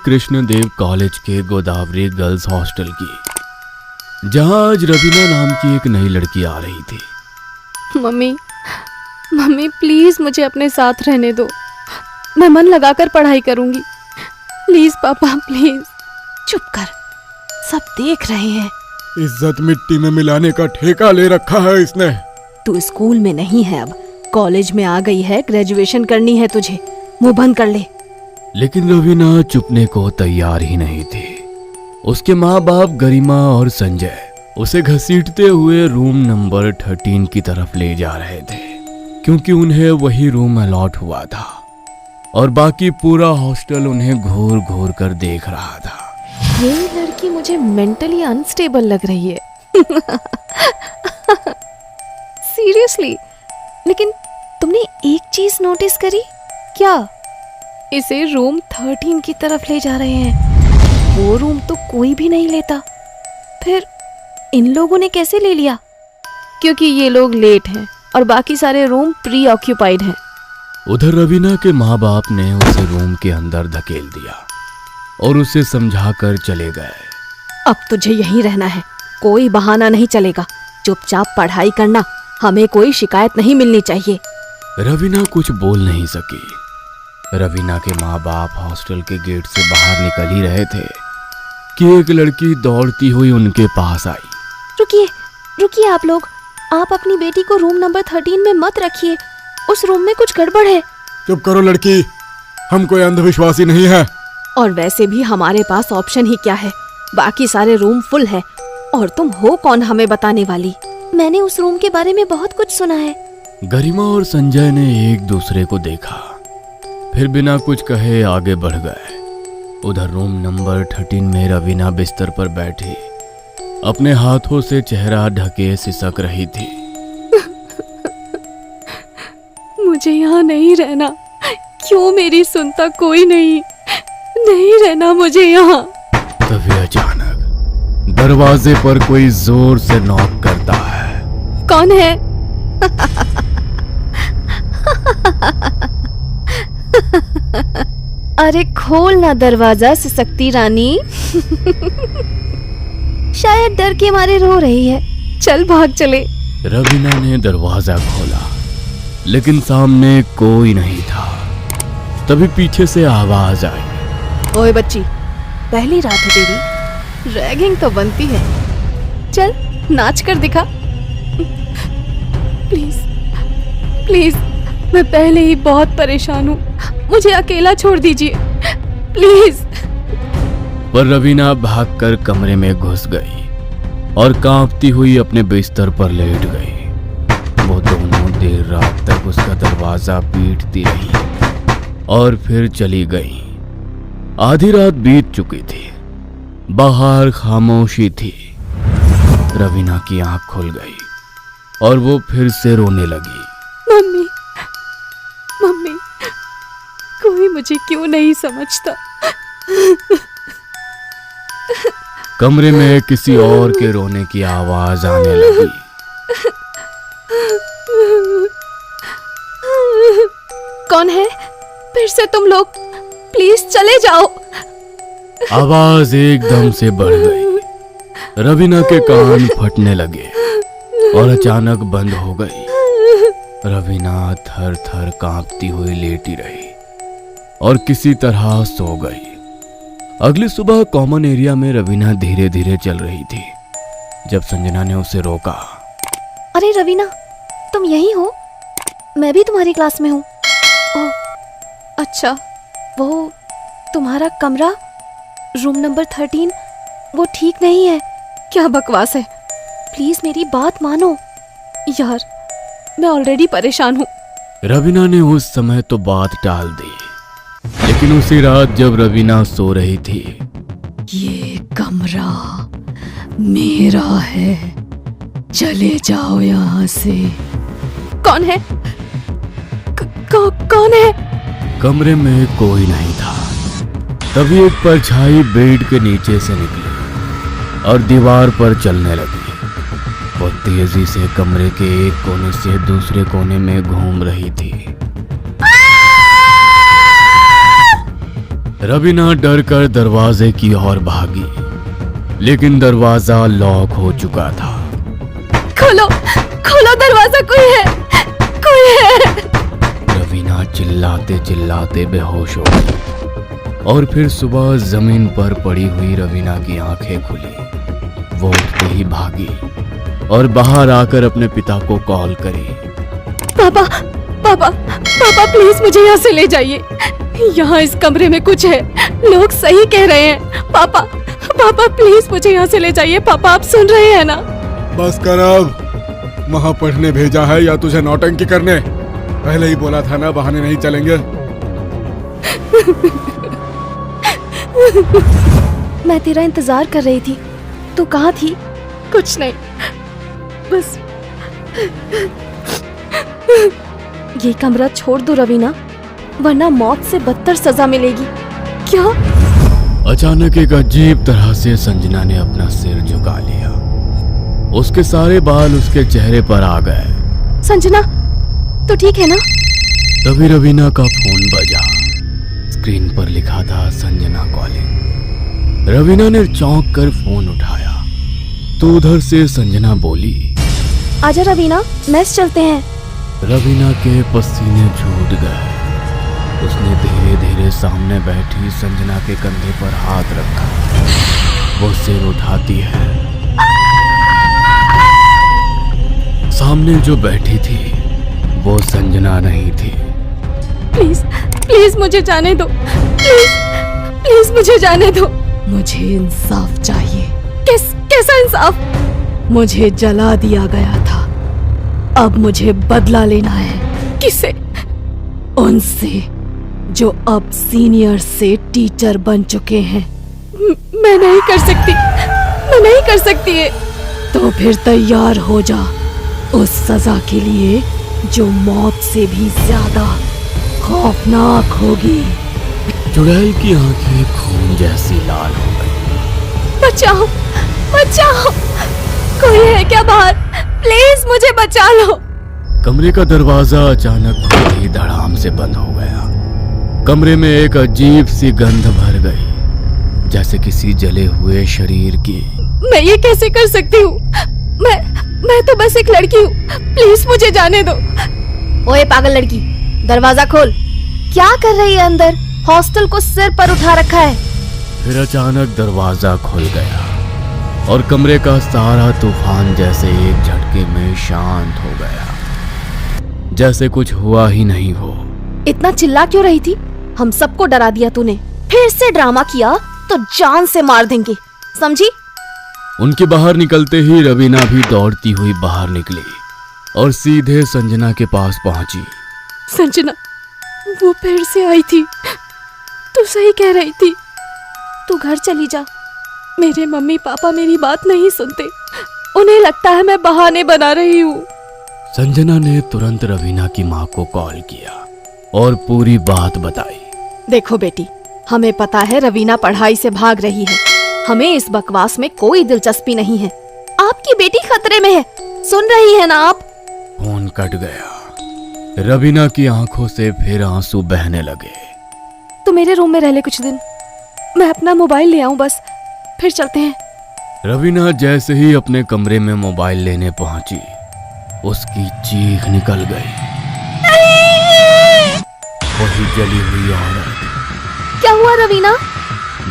Krishnadeva college के Godavari girls hostel की, जहां आज रवीना नाम की एक नई लड़की आ रही थी। मम्मी प्लीज मुझे अपने साथ रहने दो। मैं मन लगाकर पढ़ाई करूंगी। प्लीज पापा प्लीज। चुप कर, सब देख रहे हैं। इज्जत मिट्टी में मिलाने का ठेका ले रखा है इसने। तू स्कूल में नहीं है, अब कॉलेज में आ गई है, ग्रेजुएशन करनी है तुझे, मुंह बंद कर ले। लेकिन रवीना चुपने को तैयार ही नहीं थी। उसके माँ बाप गरिमा और संजय उसे घसीटते हुए रूम नंबर 13 की तरफ ले जा रहे थे, क्योंकि उन्हें वही रूम अलॉट हुआ था और बाकी पूरा हॉस्टल उन्हें घूर घूर कर देख रहा था। ये लड़की मुझे मेंटली अनस्टेबल लग रही है। सीरियसली। लेकिन तुमने एक चीज नोटिस करी क्या? इसे रूम 13 की तरफ ले जा रहे हैं। वो रूम तो कोई भी नहीं लेता, फिर इन लोगों ने कैसे ले लिया? क्योंकि ये लोग लेट हैं और बाकी सारे रूम प्री ऑक्यूपाइड हैं। उधर रवीना के माँ बाप ने उसे रूम के अंदर धकेल दिया और उसे समझाकर चले गए। अब तुझे यहीं रहना है, कोई बहाना नहीं चलेगा। चुपचाप पढ़ाई करना, हमें कोई शिकायत नहीं मिलनी चाहिए। रवीना कुछ बोल नहीं सकी। रवीना के माँ बाप हॉस्टल के गेट से बाहर निकल ही रहे थे कि एक लड़की दौड़ती हुई उनके पास आई। रुकिए आप लोग, आप अपनी बेटी को रूम नंबर 13 में मत रखिए। उस रूम में कुछ गड़बड़ है। चुप करो लड़की, हम कोई अंधविश्वासी नहीं है। और वैसे भी हमारे पास ऑप्शन ही क्या है, बाकी सारे रूम फुल है। और तुम हो कौन हमें बताने वाली? मैंने उस रूम के बारे में बहुत कुछ सुना है। गरिमा और संजय ने एक दूसरे को देखा, फिर बिना कुछ कहे आगे बढ़ गए। उधर रूम नंबर 13 में रवीना बिस्तर पर बैठी अपने हाथों से चेहरा ढके सिसक रही थी। मुझे यहाँ नहीं रहना। क्यों मेरी सुनता कोई नहीं रहना मुझे यहाँ। तभी अचानक दरवाजे पर कोई जोर से नॉक करता है। कौन है? अरे खोल ना दरवाजा सिसकती रानी। शायद डर के मारे रो रही है। चल भाग चले। रवीना ने दरवाजा खोला, लेकिन सामने कोई नहीं था। तभी पीछे से आवाज आई। ओए बच्ची, पहली रात है तेरी, रैगिंग तो बनती है। चल नाच कर दिखा। प्लीज मैं पहले ही बहुत परेशान हूँ, मुझे अकेला छोड़ दीजिए प्लीज। पर रवीना भागकर कमरे में घुस गई और कांपती हुई अपने बिस्तर पर लेट गई। वो दोनों देर रात तक उसका दरवाजा पीटती रही और फिर चली गई। आधी रात बीत चुकी थी, बाहर खामोशी थी। रवीना की आंख खुल गई और वो फिर से रोने लगी। मम्मी कोई मुझे क्यों नहीं समझता। कमरे में किसी और के रोने की आवाज आने लगी। कौन है? फिर से तुम लोग? प्लीज चले जाओ। आवाज एकदम से बढ़ गई। रवीना के कान फटने लगे और अचानक बंद हो गई। रवीना थर थर कांपती हुई लेटी रही और किसी तरह सो गई। अगली सुबह कॉमन एरिया में रवीना धीरे धीरे चल रही थी जब संजना ने उसे रोका। अरे रवीना, तुम यहीं हो? मैं भी तुम्हारी क्लास में हूँ। ओह अच्छा, वो तुम्हारा कमरा रूम नंबर 13 वो ठीक नहीं है। क्या बकवास है, प्लीज मेरी बात मानो यार, मैं ऑलरेडी परेशान हूँ। रवीना ने उस समय तो बात टाल दी, लेकिन उसी रात जब रवीना सो रही थी, ये कमरा मेरा है, चले जाओ यहाँ से। कौन है? कौन है? कमरे में कोई नहीं था। तभी एक परछाई बेड के नीचे से निकली और दीवार पर चलने लगी। वो तेजी से कमरे के एक कोने से दूसरे कोने में घूम रही थी। रवीना डर कर दरवाजे की ओर भागी, लेकिन दरवाजा लॉक हो चुका था। खोलो खोलो दरवाजा, कोई है, कोई है। रवीना चिल्लाते चिल्लाते बेहोश हो गई और फिर सुबह जमीन पर पड़ी हुई रवीना की आंखें खुली। वो उठते ही भागी और बाहर आकर अपने पिता को कॉल करी। पापा पापा पापा प्लीज मुझे यहाँ से ले जाइए। यहाँ इस कमरे में कुछ है, लोग सही कह रहे हैं। पापा पापा प्लीज मुझे यहाँ से ले जाइए। पापा आप सुन रहे हैं ना? बस कर अब। वहाँ पढ़ने भेजा है या तुझे नौटंकी करने? पहले ही बोला था ना, बहाने नहीं चलेंगे। मैं तेरा इंतजार कर रही थी, तू कहाँ थी? कुछ नहीं, बस ये कमरा छोड़ दो रवीना, वरना मौत से बदतर सजा मिलेगी। क्या? अचानक एक अजीब तरह से संजना ने अपना सिर झुका लिया। उसके सारे बाल उसके चेहरे पर आ गए। संजना, तो ठीक है ना? तभी रवीना का फोन बजा। स्क्रीन पर लिखा था संजना कॉलिंग। रवीना ने चौंक कर फोन उठाया तो उधर से संजना बोली, आजा रवीना, मेस चलते हैं। रवीना के पसीने छूट गए। उसने धीरे धीरे सामने बैठी संजना के कंधे पर हाथ रखा। वो सिर उठाती है। सामने जो बैठी थी वो संजना नहीं थी। प्लीज प्लीज मुझे जाने दो, प्लीज प्लीज मुझे जाने दो। मुझे इंसाफ चाहिए। कैसा इंसाफ? मुझे जला दिया गया था, अब मुझे बदला लेना है। किससे? उनसे जो अब सीनियर से टीचर बन चुके हैं। मैं नहीं कर सकती, मैं नहीं कर सकती है। तो फिर तैयार हो जा उस सजा के लिए जो मौत से भी ज्यादा खौफनाक होगी। चुड़ैल की आंखें खून जैसी लाल हो गई। बचाओ बचाओ, कोई है क्या बाहर? प्लीज मुझे बचा लो। कमरे का दरवाजा अचानक खुद ही धड़ाम से बंद हो गया। कमरे में एक अजीब सी गंध भर गई, जैसे किसी जले हुए शरीर की। मैं ये कैसे कर सकती हूँ? मैं तो बस एक लड़की हूँ, प्लीज मुझे जाने दो। ओए पागल लड़की, दरवाजा खोल। क्या कर रही है अंदर? हॉस्टल को सिर पर उठा रखा है। फिर अचानक दरवाजा खुल गया और कमरे का सारा तूफान जैसे एक झटके में शांत हो गया, जैसे कुछ हुआ ही नहीं हो। इतना चिल्ला क्यों रही थी? हम सबको डरा दिया तूने। फिर से ड्रामा किया तो जान से मार देंगे, समझी? उनके बाहर निकलते ही रवीना भी दौड़ती हुई बाहर निकली और सीधे संजना के पास पहुंची। संजना, वो फिर से आई थी। तू सही कह रही थी, तू घर चली जा। मेरे मम्मी पापा मेरी बात नहीं सुनते, उन्हें लगता है मैं बहाने बना रही हूँ। संजना ने तुरंत रवीना की माँ को कॉल किया और पूरी बात बताई। देखो बेटी, हमें पता है रवीना पढ़ाई से भाग रही है, हमें इस बकवास में कोई दिलचस्पी नहीं है। आपकी बेटी खतरे में है, सुन रही है ना आप? फोन कट गया। रवीना की आंखों से फिर आंसू बहने लगे। तो मेरे रूम में रह ले कुछ दिन, मैं अपना मोबाइल ले आऊं बस, फिर चलते हैं। रवीना जैसे ही अपने कमरे में मोबाइल लेने पहुंची, उसकी चीख निकल गई। वही जली हुई औरत। क्या हुआ रवीना?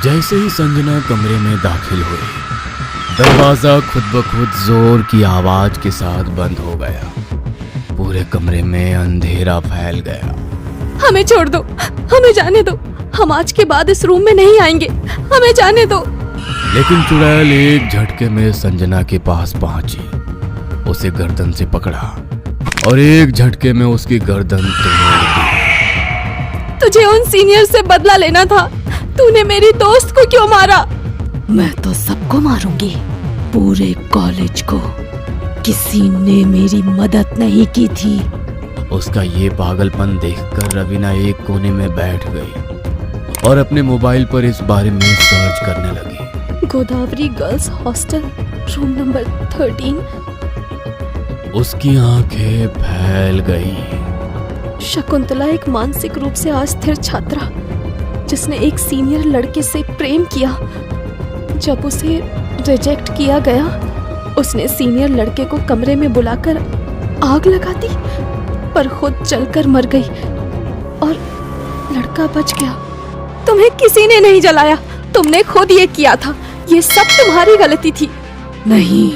जैसे ही संजना कमरे में दाखिल हुई, दरवाजा खुद ब खुद जोर की आवाज के साथ बंद हो गया। पूरे कमरे में अंधेरा फैल गया। हमें छोड़ दो, हमें जाने दो, हम आज के बाद इस रूम में नहीं आएंगे, हमें जाने दो। लेकिन चुड़ैल एक झटके में संजना के पास पहुंची, उसे गर्दन से पकड़ा और एक झटके में उसकी गर्दन तोड़ दी। तुझे उन सीनियर से बदला लेना था, तूने मेरी दोस्त को क्यों मारा? मैं तो सबको मारूंगी, पूरे कॉलेज को। किसी ने मेरी मदद नहीं की थी। उसका ये पागलपन देखकर रवीना एक कोने में बैठ गई और अपने मोबाइल पर इस बारे में सर्च करने लगी। Godavari girls hostel, room number 13। उसकी आंखें फैल गई। शकुंतला एक मानसिक रूप से अस्थिर छात्रा, जिसने एक सीनियर लड़के से प्रेम किया। जब उसे रिजेक्ट किया गया, उसने सीनियर लड़के को कमरे में बुलाकर आग लगा दी, पर खुद जलकर मर गई और लड़का बच गया। तुम्हें किसी ने नहीं जलाया, तुमने खुद ये किया था। ये सब तुम्हारी गलती थी। नहीं,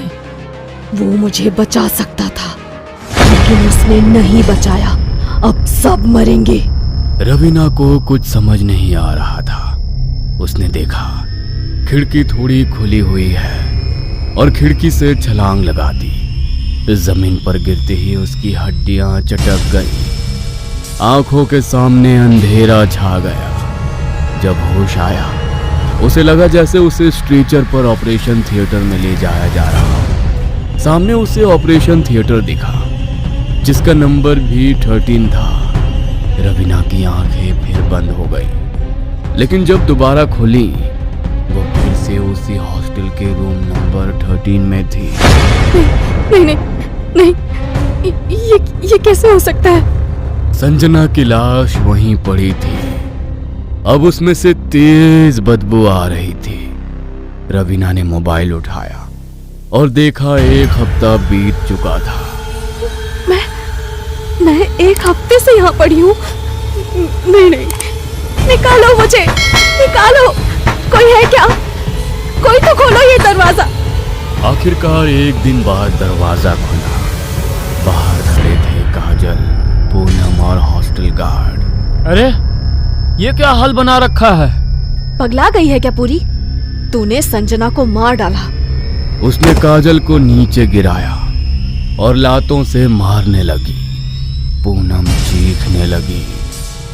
वो मुझे बचा सकता था, लेकिन उसने नहीं बचाया। अब सब मरेंगे। रवीना को कुछ समझ नहीं आ रहा था। उसने देखा खिड़की थोड़ी खुली हुई है और खिड़की से छलांग लगा दी। जमीन पर गिरते ही उसकी हड्डियां चटक गईं। आंखों के सामने अंधेरा छा गया। जब होश आया, उसे लगा जैसे उसे स्ट्रेचर पर ऑपरेशन थिएटर में ले जाया जा रहा हो। सामने उसे ऑपरेशन थिएटर दिखा, जिसका नंबर भी 13 था। रवीना की आंखें फिर बंद हो गई, लेकिन जब दोबारा खुली, वो फिर से उसी हॉस्टल के रूम नंबर 13 में थी। नहीं नहीं नहीं, ये कैसे हो सकता है? संजना की लाश वहीं पड़ी थी। अब उसमें से तेज बदबू आ रही थी। रवीना ने मोबाइल उठाया और देखा 1 हफ्ता बीत चुका था। मैं 1 हफ्ते से यहाँ पड़ी हूँ। नहीं नहीं, निकालो मुझे, निकालो। कोई है क्या? कोई तो खोलो ये दरवाजा। आखिरकार एक दिन बाद दरवाजा खुला। बाहर खड़े थे काजल, पूनम और हॉस्टल गार्ड। अरे, ये क्या हाल बना रखा है? पगला गई है क्या पूरी? तूने संजना को मार डाला। उसने काजल को नीचे गिराया और लातों से मारने लगी। पूनम चीखने लगी।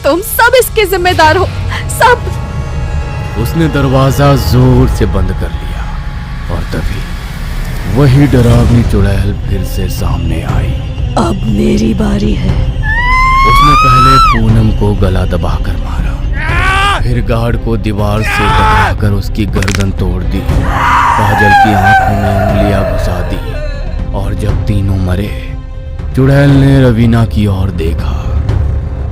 तुम सब इसके जिम्मेदार हो, सब। उसने दरवाजा जोर से बंद कर लिया और तभी वही डरावनी चुड़ैल फिर से सामने आई। अब मेरी बारी है। उसने पहले पूनम को गला दबाकर मारा, फिर गार्ड को दीवार से टकराकर उसकी गर्दन तोड़ दी। काजल की आंखों में उंगलियां घुसा दी और जब तीनों मरे, चुड़ैल ने रवीना की ओर देखा।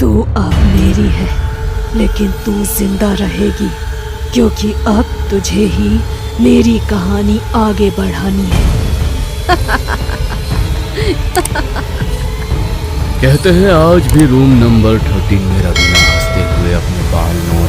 तू अब मेरी है, लेकिन तू जिंदा रहेगी, क्योंकि अब तुझे ही मेरी कहानी आगे बढ़ानी है। कहते हैं आज भी रूम नंबर 13 में रवीना हंसते हुए अपने बाल नोच